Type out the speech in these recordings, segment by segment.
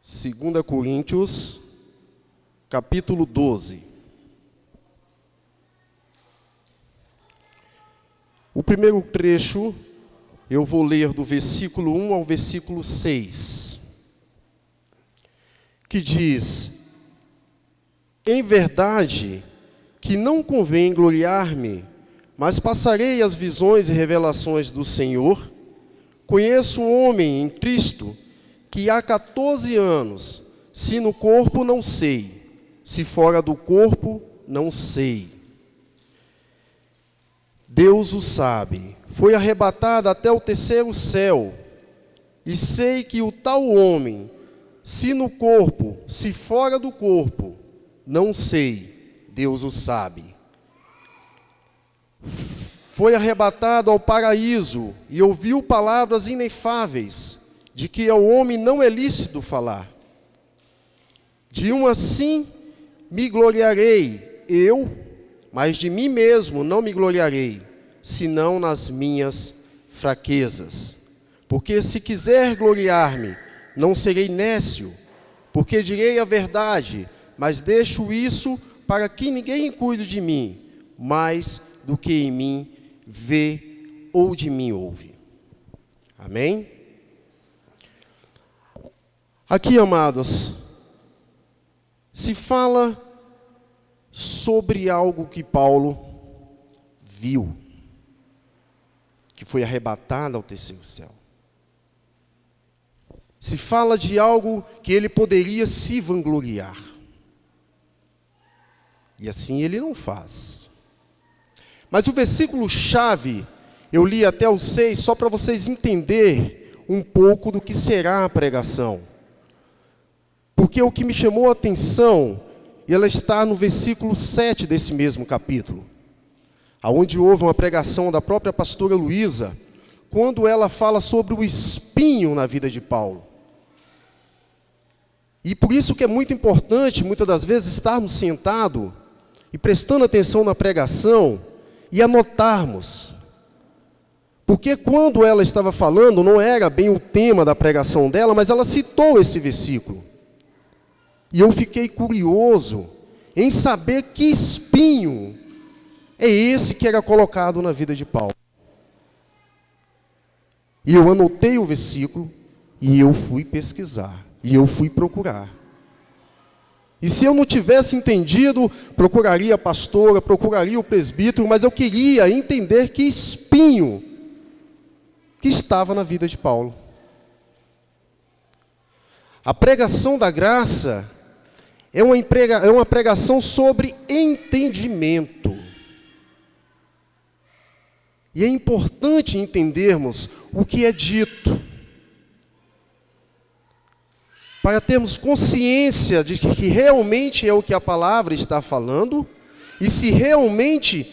2 Coríntios, capítulo 12. O primeiro trecho eu vou ler do versículo 1 ao versículo 6, que diz: Em verdade que não convém gloriar-me, mas passarei as visões e revelações do Senhor. Conheço um homem em Cristo que há 14 anos, se no corpo não sei, se fora do corpo não sei. Deus o sabe, foi arrebatado até o terceiro céu, e sei que o tal homem, se no corpo, se fora do corpo, não sei, Deus o sabe. Foi arrebatado ao paraíso e ouviu palavras inefáveis, de que ao homem não é lícito falar. De um assim me gloriarei eu, mas de mim mesmo não me gloriarei, senão nas minhas fraquezas. Porque se quiser gloriar-me, não serei nécio, porque direi a verdade, mas deixo isso para que ninguém cuide de mim, mais do que em mim vê ou de mim ouve. Amém? Aqui, amados, se fala sobre algo que Paulo viu, que foi arrebatado ao terceiro céu. Se fala de algo que ele poderia se vangloriar. E assim ele não faz. Mas o versículo-chave, eu li até o 6, só para vocês entenderem um pouco do que será a pregação. Porque o que me chamou a atenção, ela está no versículo 7 desse mesmo capítulo, onde houve uma pregação da própria pastora Luísa, quando ela fala sobre o espinho na vida de Paulo. E por isso que é muito importante, muitas das vezes, estarmos sentados e prestando atenção na pregação e anotarmos. Porque quando ela estava falando, não era bem o tema da pregação dela, mas ela citou esse versículo. E eu fiquei curioso em saber que espinho é esse que era colocado na vida de Paulo. E eu anotei o versículo e eu fui pesquisar, e eu fui procurar. E se eu não tivesse entendido, procuraria a pastora, procuraria o presbítero, mas eu queria entender que espinho que estava na vida de Paulo. A pregação da graça é uma pregação sobre entendimento. E é importante entendermos o que é dito, para termos consciência de que realmente é o que a palavra está falando, e se realmente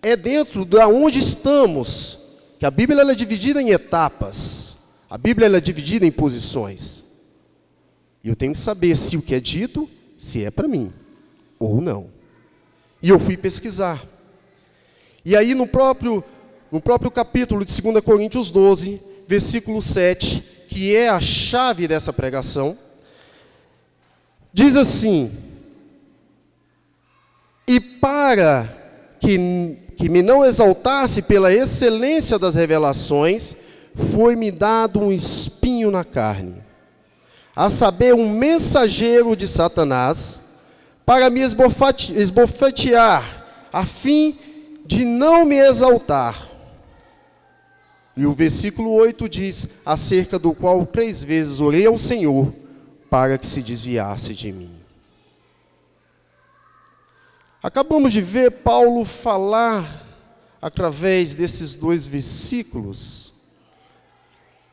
é dentro de onde estamos, que a Bíblia ela é dividida em etapas, a Bíblia ela é dividida em posições. E eu tenho que saber se o que é dito, se é para mim, ou não. E eu fui pesquisar. E aí no próprio capítulo de 2 Coríntios 12, versículo 7, que é a chave dessa pregação, diz assim: E para que me não exaltasse pela excelência das revelações, foi-me dado um espinho na carne, a saber, um mensageiro de Satanás, para me esbofetear, a fim de não me exaltar. E o versículo 8 diz: acerca do qual 3 vezes orei ao Senhor, para que se desviasse de mim. Acabamos de ver Paulo falar, através desses 2 versículos,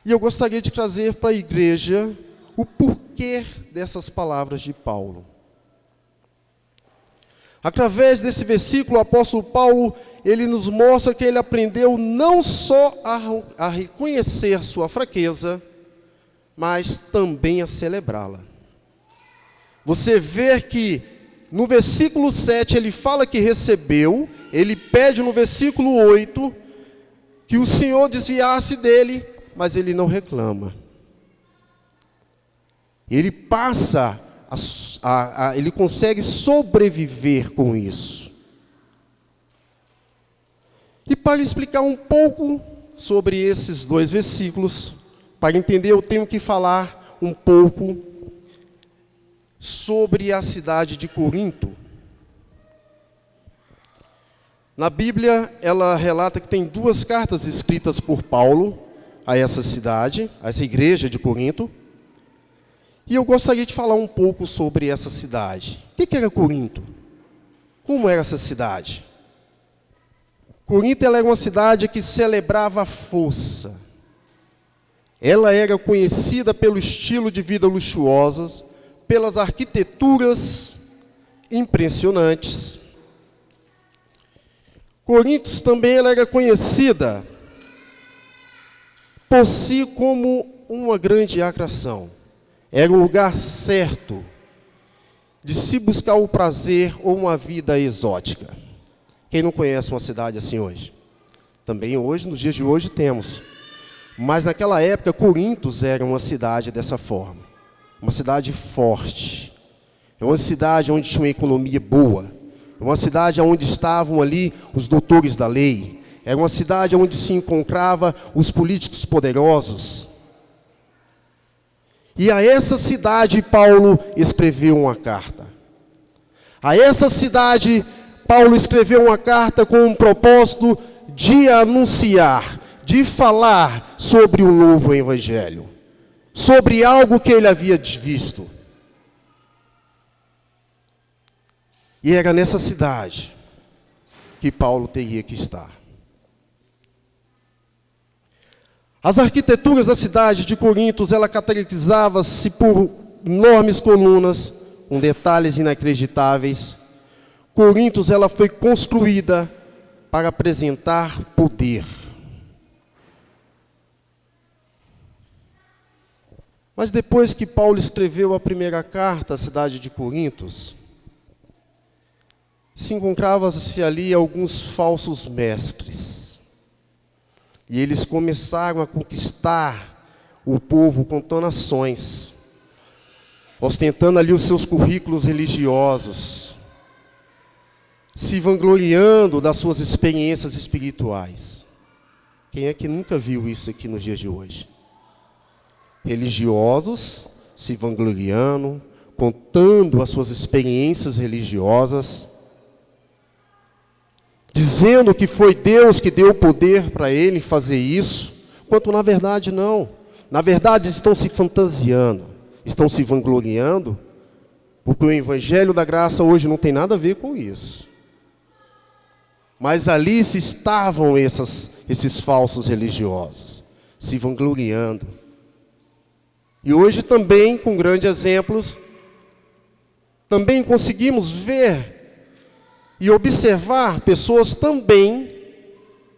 e eu gostaria de trazer para a igreja o porquê dessas palavras de Paulo. Através desse versículo, o apóstolo Paulo, ele nos mostra que ele aprendeu não só a reconhecer sua fraqueza, mas também a celebrá-la. Você vê que no versículo 7 ele fala que recebeu, ele pede no versículo 8 que o Senhor desviasse dele, mas ele não reclama. Ele passa, ele consegue sobreviver com isso. E para explicar um pouco sobre esses 2 versículos, para entender, eu tenho que falar um pouco sobre a cidade de Corinto. Na Bíblia, ela relata que tem 2 cartas escritas por Paulo a essa cidade, a essa igreja de Corinto. E eu gostaria de falar um pouco sobre essa cidade. O que era Corinto? Como era essa cidade? Corinto ela era uma cidade que celebrava a força. Ela era conhecida pelo estilo de vida luxuoso, pelas arquiteturas impressionantes. Corinto também ela era conhecida por si como uma grande atração. Era um lugar certo de se buscar o prazer ou uma vida exótica. Quem não conhece uma cidade assim hoje? Também hoje, nos dias de hoje, temos. Mas naquela época, Corinto era uma cidade dessa forma. Uma cidade forte. É uma cidade onde tinha uma economia boa. É uma cidade onde estavam ali os doutores da lei. Era uma cidade onde se encontravam os políticos poderosos. E a essa cidade Paulo escreveu uma carta. A essa cidade Paulo escreveu uma carta com o propósito de anunciar, de falar sobre o novo evangelho, sobre algo que ele havia visto. E era nessa cidade que Paulo teria que estar. As arquiteturas da cidade de Corinto, ela caracterizava-se por enormes colunas, com detalhes inacreditáveis. Corinto, ela foi construída para apresentar poder. Mas depois que Paulo escreveu a primeira carta à cidade de Corinto, se encontrava-se ali alguns falsos mestres. E eles começaram a conquistar o povo com tonações, ostentando ali os seus currículos religiosos, se vangloriando das suas experiências espirituais. Quem é que nunca viu isso aqui nos dias de hoje? Religiosos se vangloriando, contando as suas experiências religiosas, dizendo que foi Deus que deu o poder para ele fazer isso, quanto na verdade não. Na verdade estão se fantasiando, estão se vangloriando, porque o evangelho da graça hoje não tem nada a ver com isso. Mas ali se estavam esses falsos religiosos, se vangloriando. E hoje também, com grandes exemplos, também conseguimos ver e observar pessoas também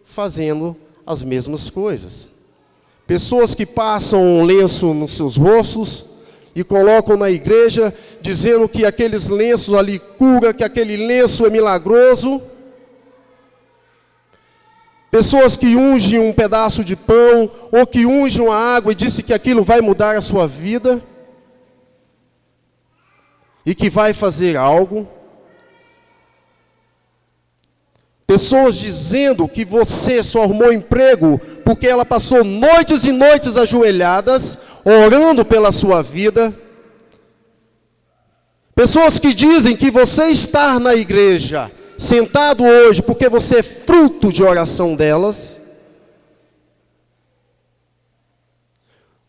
fazendo as mesmas coisas. Pessoas que passam um lenço nos seus rostos e colocam na igreja, dizendo que aqueles lenços ali cura, que aquele lenço é milagroso. Pessoas que ungem um pedaço de pão, ou que ungem a água e dizem que aquilo vai mudar a sua vida, e que vai fazer algo. Pessoas dizendo que você só arrumou emprego porque ela passou noites e noites ajoelhadas, orando pela sua vida. Pessoas que dizem que você está na igreja, sentado hoje, porque você é fruto de oração delas.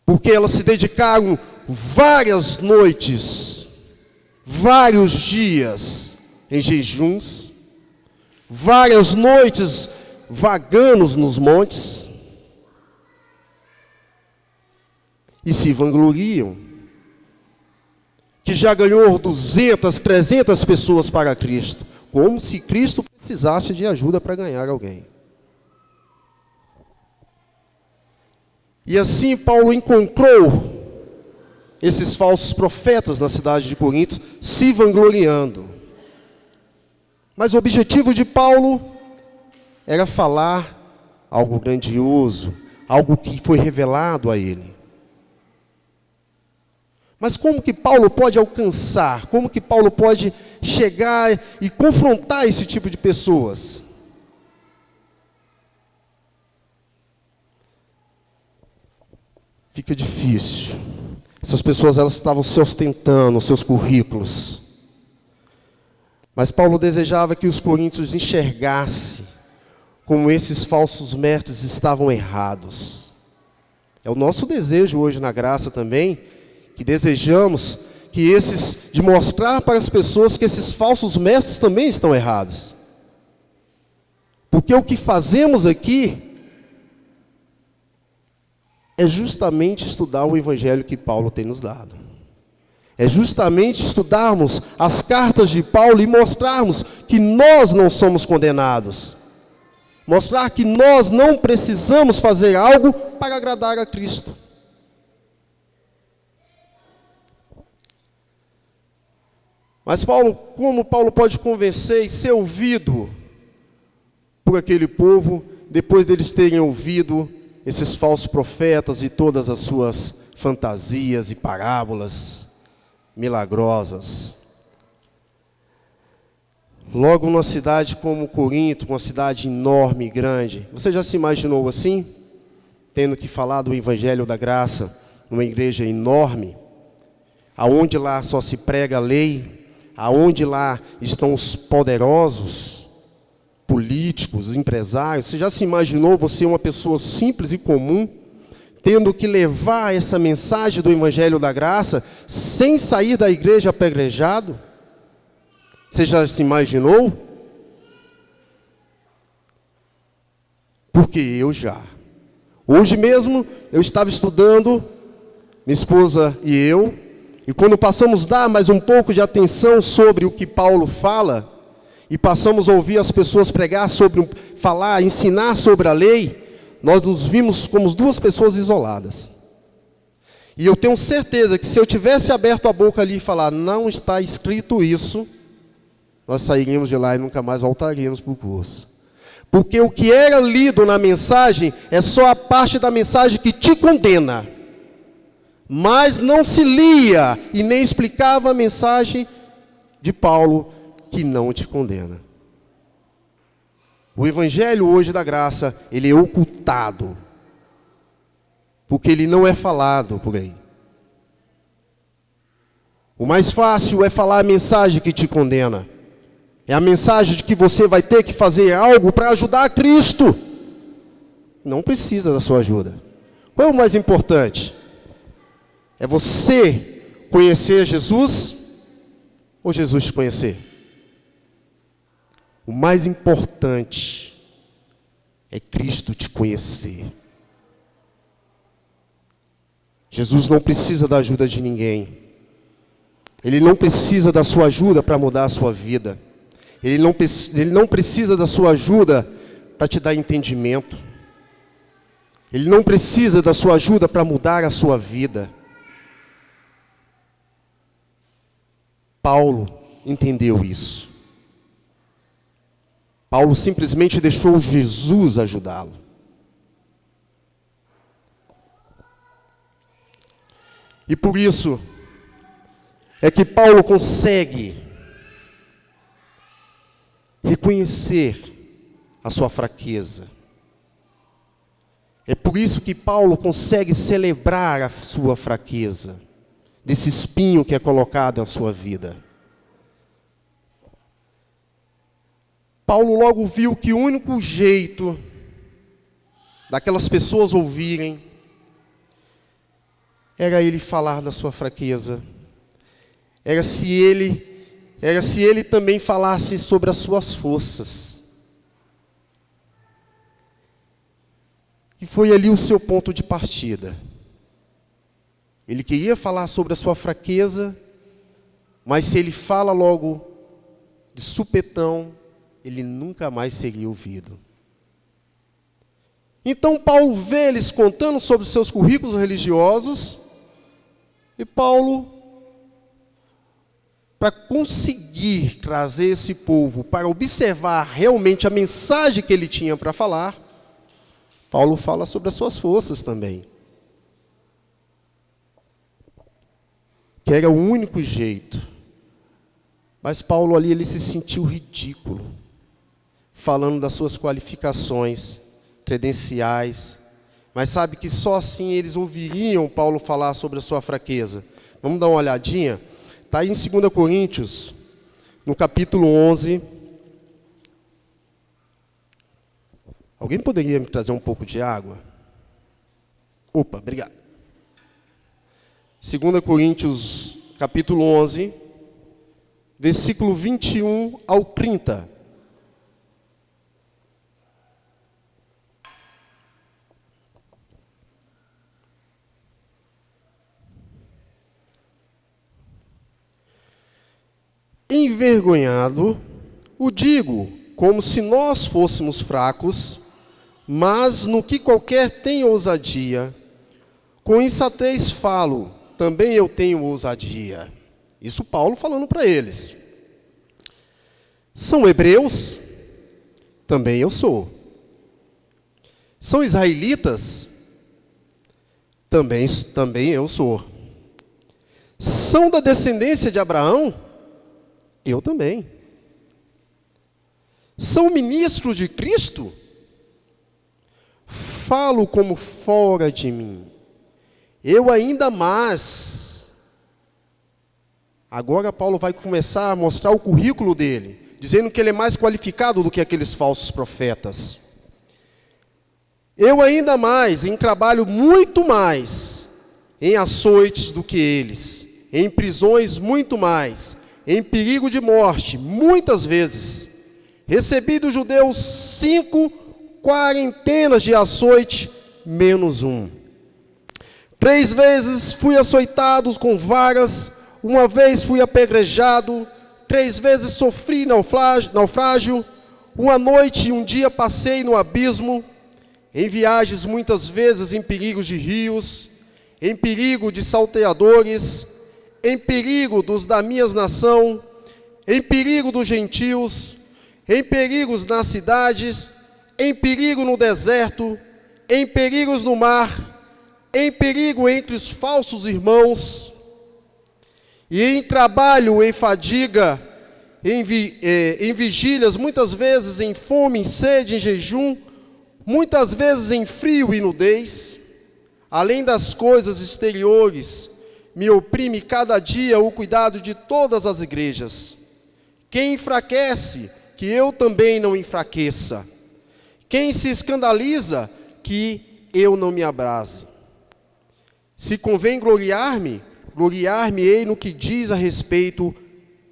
Porque elas se dedicaram várias noites, vários dias em jejuns, várias noites vagando nos montes, e se vangloriam que já ganhou 200, 300 pessoas para Cristo, como se Cristo precisasse de ajuda para ganhar alguém. E assim Paulo encontrou esses falsos profetas na cidade de Corinto, se vangloriando. Mas o objetivo de Paulo era falar algo grandioso, algo que foi revelado a ele. Mas como que Paulo pode alcançar? Como que Paulo pode chegar e confrontar esse tipo de pessoas? Fica difícil. Essas pessoas, elas estavam se ostentando os seus currículos. Mas Paulo desejava que os coríntios enxergassem como esses falsos mestres estavam errados. É o nosso desejo hoje na graça também, que desejamos de mostrar para as pessoas que esses falsos mestres também estão errados. Porque o que fazemos aqui é justamente estudar o evangelho que Paulo tem nos dado. É justamente estudarmos as cartas de Paulo e mostrarmos que nós não somos condenados. Mostrar que nós não precisamos fazer algo para agradar a Cristo. Mas como Paulo pode convencer e ser ouvido por aquele povo, depois deles terem ouvido esses falsos profetas e todas as suas fantasias e parábolas milagrosas? Logo numa cidade como Corinto, uma cidade enorme e grande, você já se imaginou assim? Tendo que falar do Evangelho da Graça numa igreja enorme, aonde lá só se prega a lei, aonde lá estão os poderosos, políticos, empresários? Você já se imaginou você uma pessoa simples e comum, tendo que levar essa mensagem do Evangelho da Graça, sem sair da igreja apedrejado? Você já se imaginou? Porque eu já. Hoje mesmo, eu estava estudando, minha esposa e eu, e quando passamos a dar mais um pouco de atenção sobre o que Paulo fala, e passamos a ouvir as pessoas pregar falar, ensinar sobre a lei, nós nos vimos como duas pessoas isoladas. E eu tenho certeza que se eu tivesse aberto a boca ali e falar, não está escrito isso, nós sairíamos de lá e nunca mais voltaríamos para o curso. Porque o que era lido na mensagem é só a parte da mensagem que te condena. Mas não se lia e nem explicava a mensagem de Paulo que não te condena. O Evangelho hoje da graça, ele é ocultado. Porque ele não é falado por aí. O mais fácil é falar a mensagem que te condena. É a mensagem de que você vai ter que fazer algo para ajudar a Cristo. Não precisa da sua ajuda. Qual é o mais importante? É você conhecer Jesus ou Jesus te conhecer? O mais importante é Cristo te conhecer. Jesus não precisa da ajuda de ninguém. Ele não precisa da sua ajuda para mudar a sua vida. Ele não precisa da sua ajuda para te dar entendimento. Ele não precisa da sua ajuda para mudar a sua vida. Paulo entendeu isso. Paulo simplesmente deixou Jesus ajudá-lo. E por isso é que Paulo consegue reconhecer a sua fraqueza. É por isso que Paulo consegue celebrar a sua fraqueza, desse espinho que é colocado na sua vida. Paulo logo viu que o único jeito daquelas pessoas ouvirem era ele falar da sua fraqueza. Era se ele também falasse sobre as suas forças. E foi ali o seu ponto de partida. Ele queria falar sobre a sua fraqueza, mas se ele fala logo de supetão, ele nunca mais seria ouvido. Então Paulo vê eles contando sobre seus currículos religiosos, e Paulo, para conseguir trazer esse povo para observar realmente a mensagem que ele tinha para falar, Paulo fala sobre as suas forças também. era o único jeito. Mas Paulo ali, ele se sentiu ridículo, falando das suas qualificações, credenciais. Mas sabe que só assim eles ouviriam Paulo falar sobre a sua fraqueza. Vamos dar uma olhadinha? Está aí em 2 Coríntios, no capítulo 11. Alguém poderia me trazer um pouco de água? Opa, obrigado. 2 Coríntios, capítulo 11, versículo 21 ao 30. Envergonhado, o digo, como se nós fôssemos fracos, mas no que qualquer tem ousadia, com insensatez falo, também eu tenho ousadia. Isso Paulo falando para eles. São hebreus? Também eu sou. São israelitas? Também eu sou. São da descendência de Abraão? Eu também. São ministros de Cristo? Falo como fora de mim. Eu ainda mais. Agora Paulo vai começar a mostrar o currículo dele, dizendo que ele é mais qualificado do que aqueles falsos profetas. Eu ainda mais, em trabalho muito mais, em açoites do que eles, em prisões muito mais, em perigo de morte, muitas vezes. Recebi dos judeus 5 quarentenas de açoite, menos um. 3 vezes fui açoitado com varas, 1 vez fui apedrejado, 3 vezes sofri naufrágio, 1 noite e 1 dia passei no abismo, em viagens muitas vezes em perigos de rios, em perigo de salteadores, em perigo dos da minha nação, em perigo dos gentios, em perigos nas cidades, em perigo no deserto, em perigos no mar, em perigo entre os falsos irmãos, e em trabalho, em fadiga, em vigílias, muitas vezes em fome, em sede, em jejum, muitas vezes em frio e nudez. Além das coisas exteriores, me oprime cada dia o cuidado de todas as igrejas. Quem enfraquece, que eu também não enfraqueça. Quem se escandaliza, que eu não me abrase. Se convém gloriar-me, gloriar-me-ei no que diz a respeito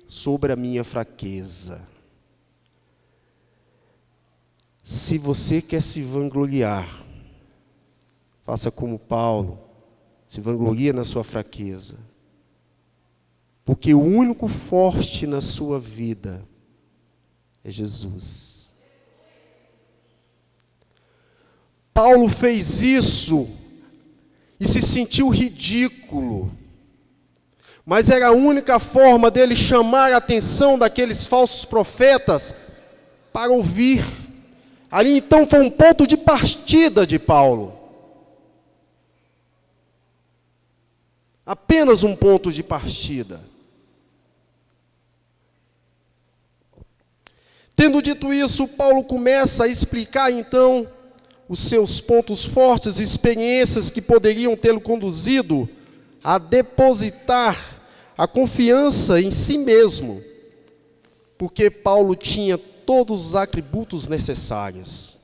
sobre a minha fraqueza. Se você quer se vangloriar, faça como Paulo, se vangloria na sua fraqueza. Porque o único forte na sua vida é Jesus. Paulo fez isso e se sentiu ridículo. Mas era a única forma dele chamar a atenção daqueles falsos profetas para ouvir. Ali então foi um ponto de partida de Paulo. Apenas um ponto de partida. Tendo dito isso, Paulo começa a explicar então os seus pontos fortes e experiências que poderiam tê-lo conduzido a depositar a confiança em si mesmo, porque Paulo tinha todos os atributos necessários.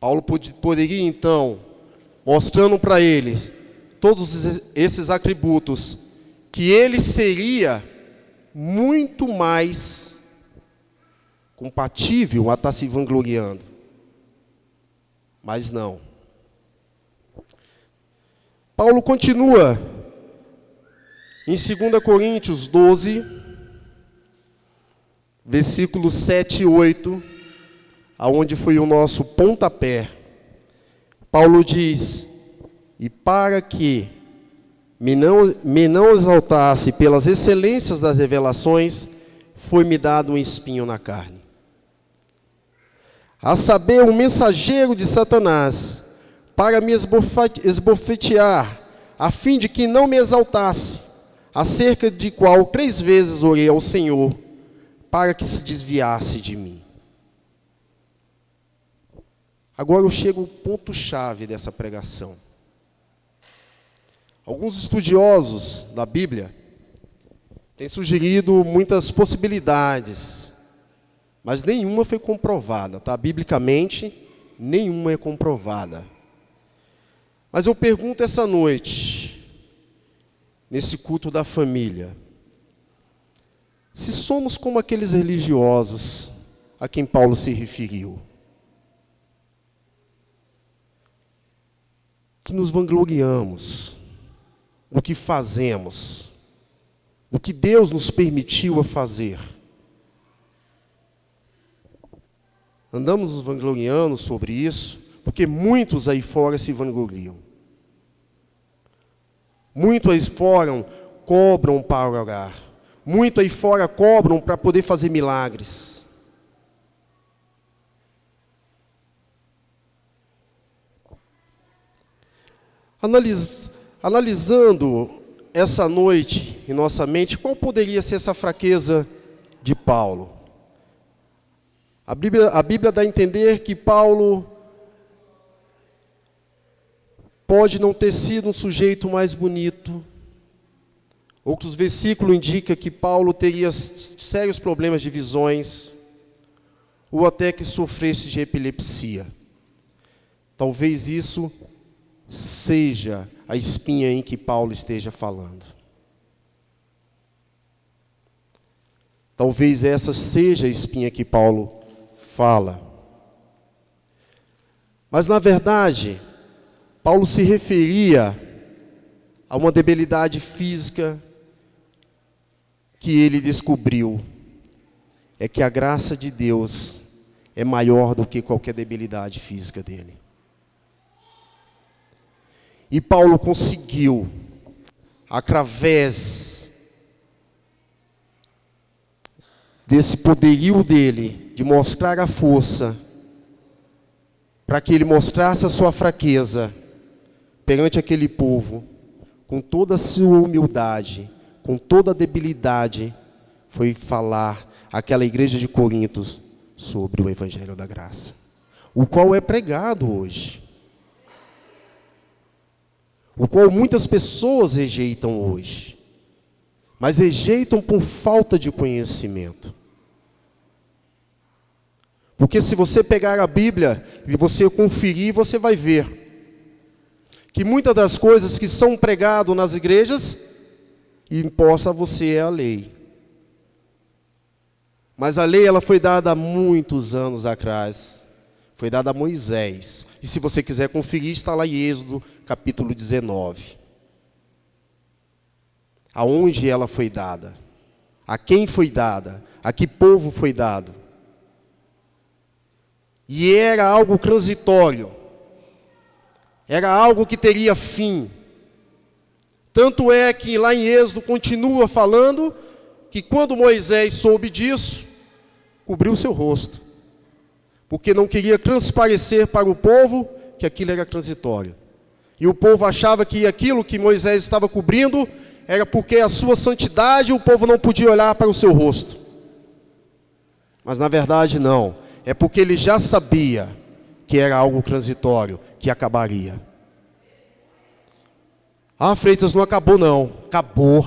Paulo poderia então, mostrando para eles todos esses atributos, que ele seria muito mais compatível a estar se vangloriando. Mas não. Paulo continua em 2 Coríntios 12, versículos 7 e 8, aonde foi o nosso pontapé. Paulo diz: e para que me não exaltasse pelas excelências das revelações, foi-me dado um espinho na carne, a saber, um mensageiro de Satanás, para me esbofetear, a fim de que não me exaltasse, acerca de qual 3 vezes orei ao Senhor, para que se desviasse de mim. Agora eu chego ao ponto-chave dessa pregação. Alguns estudiosos da Bíblia têm sugerido muitas possibilidades, mas nenhuma foi comprovada, tá? Biblicamente, nenhuma é comprovada. Mas eu pergunto essa noite, nesse culto da família, se somos como aqueles religiosos a quem Paulo se referiu, que nos vangloriamos do que fazemos, do que Deus nos permitiu a fazer. Andamos nos vangloriando sobre isso, porque muitos aí fora se vangloriam. Muitos aí fora cobram para orar. Muitos aí fora cobram para poder fazer milagres. Analisando essa noite em nossa mente, qual poderia ser essa fraqueza de Paulo? A Bíblia dá a entender que Paulo pode não ter sido um sujeito mais bonito. Outros versículos indicam que Paulo teria sérios problemas de visões, ou até que sofresse de epilepsia. Talvez isso seja a espinha em que Paulo esteja falando. Talvez essa seja a espinha que Paulo fala. Mas, na verdade, Paulo se referia a uma debilidade física que ele descobriu. É que a graça de Deus é maior do que qualquer debilidade física dele. E Paulo conseguiu, através desse poderio dele, de mostrar a força, para que ele mostrasse a sua fraqueza perante aquele povo, com toda a sua humildade, com toda a debilidade, foi falar àquela igreja de Corinto sobre o Evangelho da Graça, o qual é pregado hoje, o qual muitas pessoas rejeitam hoje, mas rejeitam por falta de conhecimento. Porque se você pegar a Bíblia e você conferir, você vai ver que muitas das coisas que são pregadas nas igrejas, imposta a você é a lei. Mas a lei ela foi dada há muitos anos atrás. Foi dada a Moisés. E se você quiser conferir, está lá em Êxodo, capítulo 19. Aonde ela foi dada? A quem foi dada? A que povo foi dado? E era algo transitório. Era algo que teria fim. Tanto é que lá em Êxodo continua falando que quando Moisés soube disso, cobriu seu rosto. Porque não queria transparecer para o povo que aquilo era transitório. E o povo achava que aquilo que Moisés estava cobrindo era porque a sua santidade o povo não podia olhar para o seu rosto. Mas na verdade não. É porque ele já sabia que era algo transitório, que acabaria. Ah, Freitas, não acabou não. Acabou.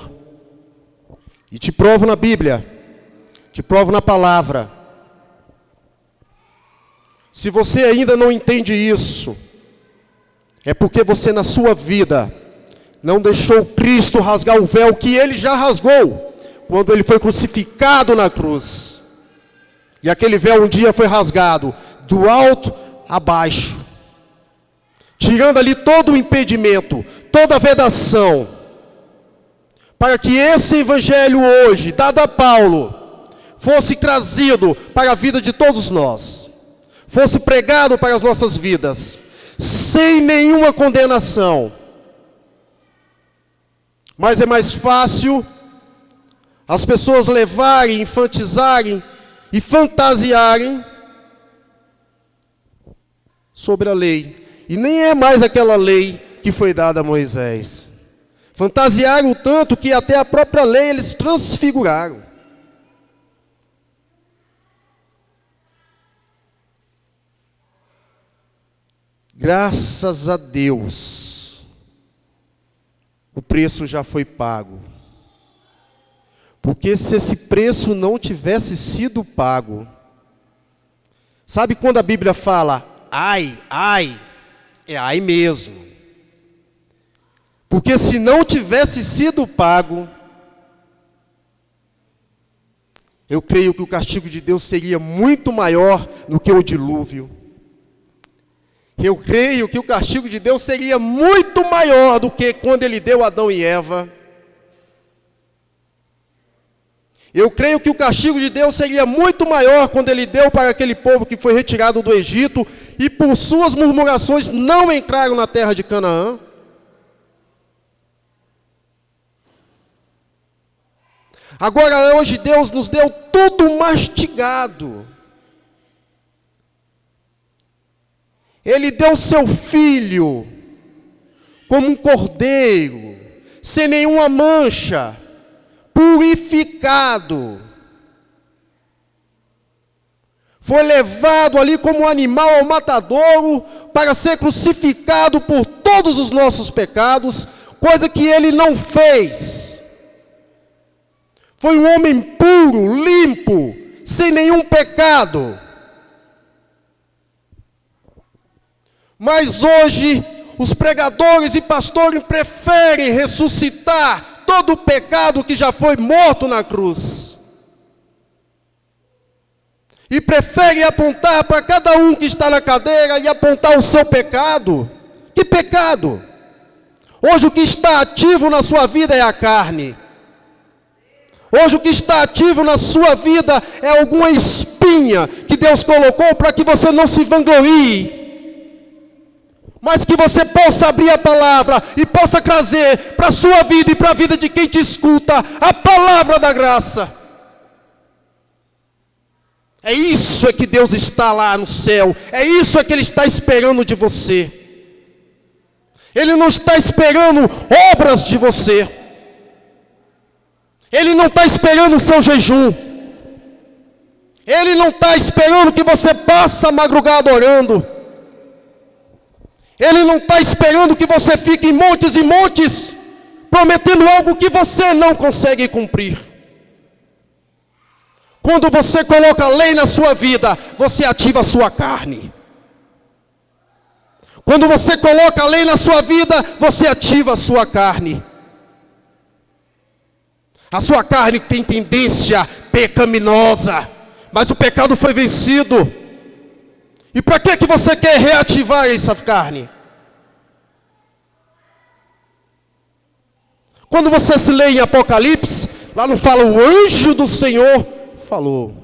E te provo na Bíblia. Te provo na palavra. Se você ainda não entende isso, é porque você na sua vida não deixou Cristo rasgar o véu que Ele já rasgou, quando Ele foi crucificado na cruz. E aquele véu um dia foi rasgado, do alto a baixo, tirando ali todo o impedimento, toda a vedação, para que esse evangelho hoje, dado a Paulo, fosse trazido para a vida de todos nós, fosse pregado para as nossas vidas, sem nenhuma condenação. Mas é mais fácil as pessoas levarem, infantilizarem e fantasiarem sobre a lei. E nem é mais aquela lei que foi dada a Moisés. Fantasiaram tanto que até a própria lei eles transfiguraram. Graças a Deus, o preço já foi pago. Porque se esse preço não tivesse sido pago, sabe quando a Bíblia fala, ai, ai, é ai mesmo. Porque se não tivesse sido pago, eu creio que o castigo de Deus seria muito maior do que o dilúvio. Eu creio que o castigo de Deus seria muito maior do que quando Ele deu a Adão e Eva. Eu creio que o castigo de Deus seria muito maior quando Ele deu para aquele povo que foi retirado do Egito e por suas murmurações não entraram na terra de Canaã. Agora hoje Deus nos deu tudo mastigado. Ele deu seu Filho como um cordeiro, sem nenhuma mancha, purificado. Foi levado ali como um animal ao matadouro para ser crucificado por todos os nossos pecados, coisa que Ele não fez. Foi um homem puro, limpo, sem nenhum pecado. Mas hoje, os pregadores e pastores preferem ressuscitar todo o pecado que já foi morto na cruz. E preferem apontar para cada um que está na cadeira e apontar o seu pecado. Que pecado? Hoje o que está ativo na sua vida é a carne. Hoje o que está ativo na sua vida é alguma espinha que Deus colocou para que você não se vanglorie. Mas que você possa abrir a palavra e possa trazer para a sua vida e para a vida de quem te escuta a palavra da graça. É isso que Deus está lá no céu. É isso que Ele está esperando de você. Ele não está esperando obras de você. Ele não está esperando o seu jejum. Ele não está esperando que você passe a madrugada orando. Ele não está esperando que você fique em montes e montes, prometendo algo que você não consegue cumprir. Quando você coloca a lei na sua vida, você ativa a sua carne. Quando você coloca a lei na sua vida, você ativa a sua carne. A sua carne tem tendência pecaminosa, mas o pecado foi vencido. E para que você quer reativar essa carne? Quando você se lê em Apocalipse, lá não fala o anjo do Senhor falou.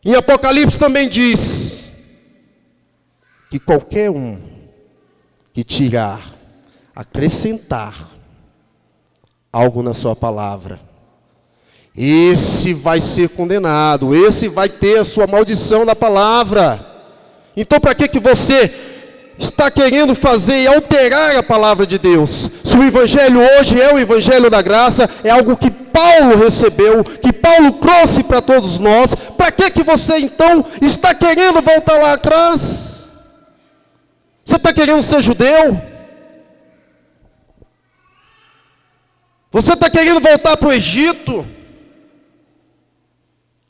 Em Apocalipse também diz que qualquer um que tirar, acrescentar algo na sua palavra, esse vai ser condenado, esse vai ter a sua maldição da palavra. Então para que você está querendo fazer e alterar a palavra de Deus? Se o evangelho hoje é o evangelho da graça, é algo que Paulo recebeu, que Paulo trouxe para todos nós, para que você então está querendo voltar lá atrás? Você está querendo ser judeu? Você está querendo voltar para o Egito?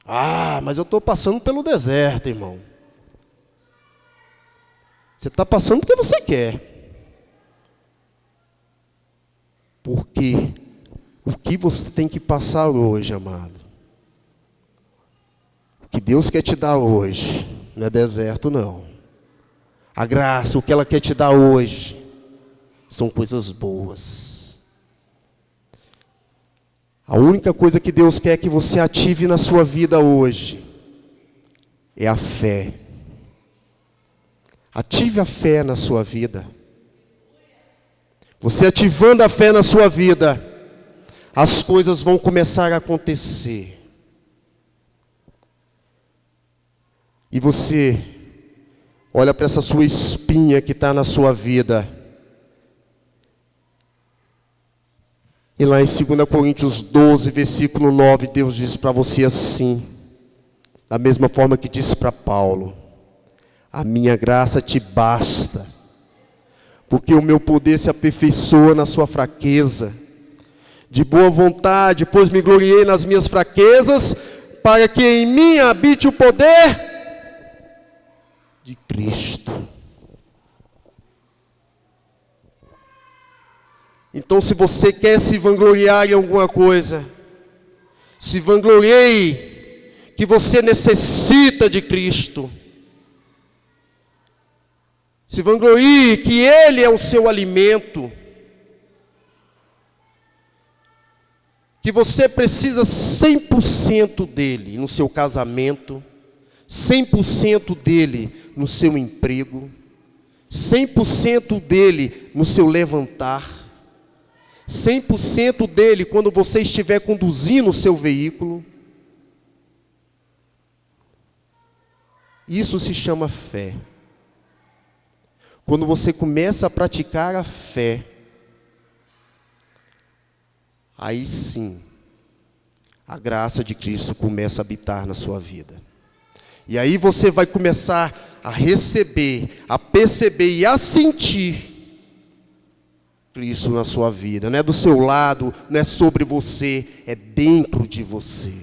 Ah, mas eu estou passando pelo deserto, irmão. Você está passando porque você quer. Porque o que você tem que passar hoje, amado, o que Deus quer te dar hoje, não é deserto não. A graça, o que ela quer te dar hoje, são coisas boas. A única coisa que Deus quer que você ative na sua vida hoje é a fé. Ative a fé na sua vida. Você ativando a fé na sua vida, as coisas vão começar a acontecer. E você olha para essa sua espinha que está na sua vida E lá em 2 Coríntios 12, versículo 9, Deus diz para você assim, da mesma forma que disse para Paulo: a minha graça te basta, porque o meu poder se aperfeiçoa na sua fraqueza. De boa vontade, pois me gloriei nas minhas fraquezas, para que em mim habite o poder de Cristo. Então, se você quer se vangloriar em alguma coisa, se vanglorie que você necessita de Cristo. Se vanglorie que Ele é o seu alimento. Que você precisa 100% dele no seu casamento, 100% dele no seu emprego, 100% dele no seu levantar, 100% dele quando você estiver conduzindo o seu veículo. Isso se chama fé. Quando você começa a praticar a fé, aí sim, a graça de Cristo começa a habitar na sua vida. E aí você vai começar a receber, a perceber e a sentir Cristo na sua vida. Não é do seu lado, não é sobre você, é dentro de você.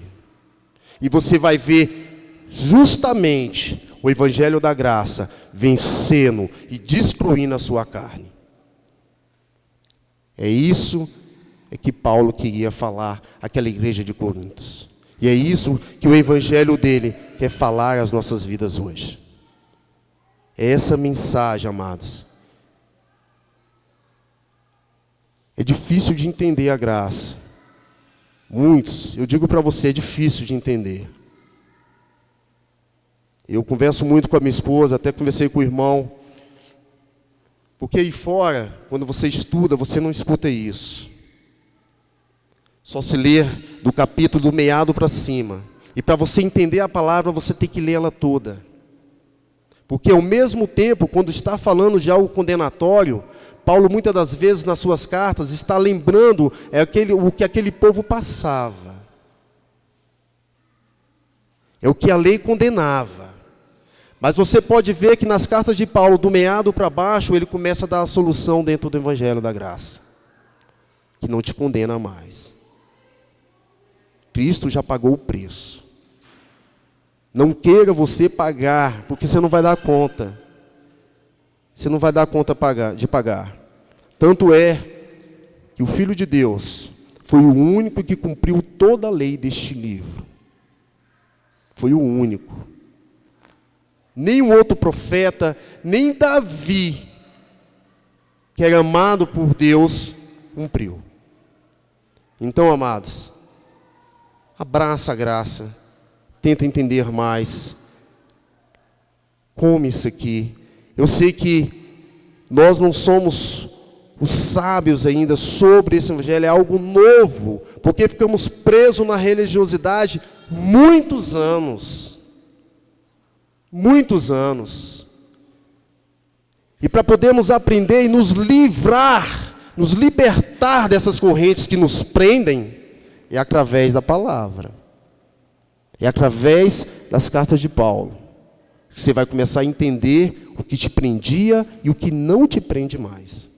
E você vai ver justamente o Evangelho da Graça vencendo e destruindo a sua carne. É isso que Paulo queria falar àquela igreja de Coríntios. E é isso que o Evangelho dele quer falar às nossas vidas hoje. É essa mensagem, amados. É difícil de entender a graça. Muitos, eu digo para você, é difícil de entender. Eu converso muito com a minha esposa, até conversei com o irmão. Porque aí fora, quando você estuda, você não escuta isso. Só se ler do capítulo do meado para cima. E para você entender a palavra, você tem que ler ela toda. Porque ao mesmo tempo, quando está falando de algo condenatório, Paulo muitas das vezes nas suas cartas está lembrando o que aquele povo passava. É o que a lei condenava. Mas você pode ver que nas cartas de Paulo, do meado para baixo, ele começa a dar a solução dentro do Evangelho da Graça. Que não te condena mais. Cristo já pagou o preço. Não queira você pagar, porque você não vai dar conta. Você não vai dar conta de pagar. Tanto é que o Filho de Deus foi o único que cumpriu toda a lei deste livro. Foi o único. Nenhum outro profeta, nem Davi, que era amado por Deus, cumpriu. Então, amados, abraça a graça, tenta entender mais. Come isso aqui. Eu sei que nós não somos os sábios ainda sobre esse Evangelho, é algo novo, porque ficamos presos na religiosidade muitos anos. Muitos anos. E para podermos aprender e nos livrar, nos libertar dessas correntes que nos prendem, é através da palavra. É através das cartas de Paulo. Você vai começar a entender o que te prendia e o que não te prende mais.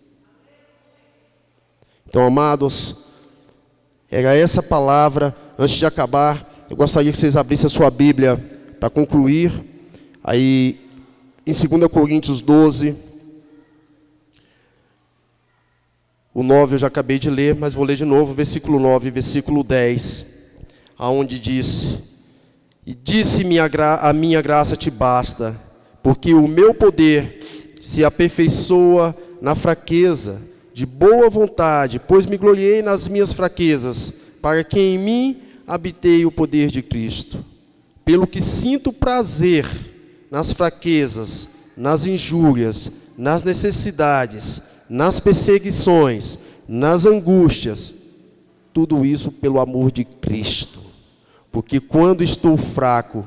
Então, amados, era essa palavra. Antes de acabar, eu gostaria que vocês abrissem a sua Bíblia para concluir. Aí, em 2 Coríntios 12, o 9 eu já acabei de ler, mas vou ler de novo, versículo 9 e versículo 10, aonde diz: e disse-me a minha graça te basta, porque o meu poder se aperfeiçoa na fraqueza. De boa vontade, pois me gloriei nas minhas fraquezas, para que em mim habitei o poder de Cristo. Pelo que sinto prazer nas fraquezas, nas injúrias, nas necessidades, nas perseguições, nas angústias, tudo isso pelo amor de Cristo. Porque quando estou fraco,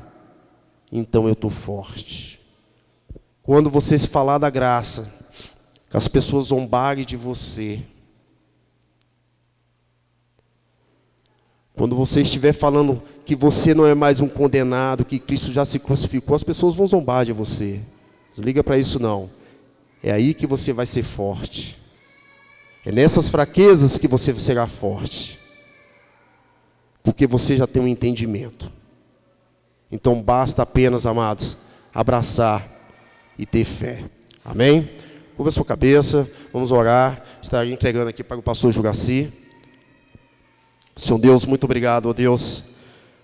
então eu estou forte. Quando você se falar da graça, que as pessoas zombarem de você, Quando você estiver falando que você não é mais um condenado, que Cristo já se crucificou, as pessoas vão zombar de você. Não liga para isso não. É aí que você vai ser forte. É nessas fraquezas que você será forte. Porque você já tem um entendimento. Então basta apenas, amados, abraçar e ter fé. Amém? Curva a sua cabeça, vamos orar. Estarei entregando aqui para o pastor Juraci. Senhor Deus, muito obrigado, ó Deus.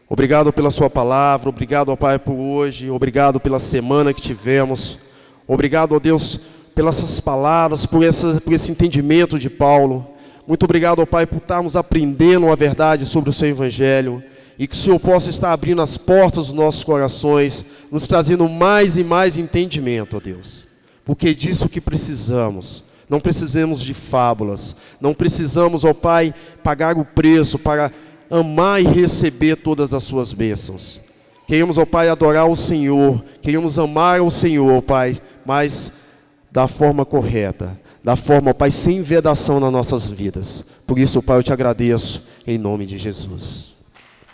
Obrigado pela sua palavra, obrigado, ó Pai, por hoje, obrigado pela semana que tivemos. Obrigado, ó Deus, pelas essas palavras, por esse entendimento de Paulo. Muito obrigado, ó Pai, por estarmos aprendendo a verdade sobre o seu Evangelho. E que o Senhor possa estar abrindo as portas dos nossos corações, nos trazendo mais e mais entendimento, ó Deus. Porque é disso que precisamos. Não precisamos de fábulas. Não precisamos, ó Pai, pagar o preço para amar e receber todas as suas bênçãos. Queremos, ó Pai, adorar o Senhor. Queremos amar o Senhor, ó Pai, mas da forma correta. Da forma, ó Pai, sem vedação nas nossas vidas. Por isso, ó Pai, eu te agradeço em nome de Jesus.